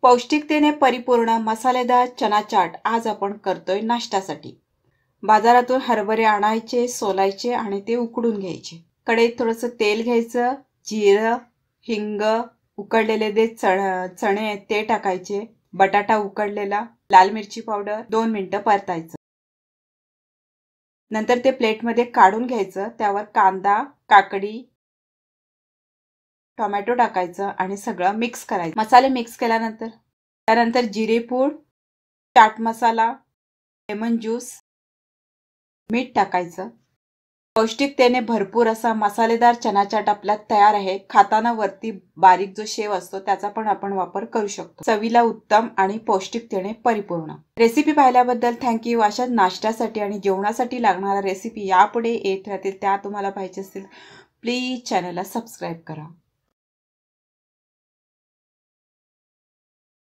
पौष्टिकतेने परिपूर्ण मसालेदार चना चाट आज आपण करतोय नाश्त्यासाठी। बाजारातून हरभरे आणायचे, सोलायचे आणि ते उकडून घ्यायचे। कढईत थोडंसं तेल घ्यायचं, जिरं, हिंग, उकडलेले चणे आहेत ते टाकायचे, बटाटा उकडलेला, लाल मिरची पावडर, 2 मिनिटं परतायचं। नंतर ते प्लेटमध्ये काढून घ्यायचं। त्यावर कांदा, काकडी, टोमॅटो टाकायचं आणि सगळं मिक्स करायचं। मसाले मिक्स केल्यानंतर त्यानंतर जिरेपूड, चाट मसाला, लेमन ज्यूस, मीठ टाकायचं। पौष्टिकतेने भरपूर असा मसालेदार चना चाट आपला तयार आहे। खाताना वरती बारीक जो शेव असतो त्याचा पण आपण वापर करू शकतो। चवीला उत्तम आणि पौष्टिकतेने परिपूर्ण। रेसिपी पाहिल्याबद्दल थँक्यू। अशा नाश्त्यासाठी आणि जेवणासाठी लागणारा रेसिपी यापुढे येत राहतील। त्या तुम्हाला पाहिजे असतील प्लीज चॅनलला सबस्क्राईब करा।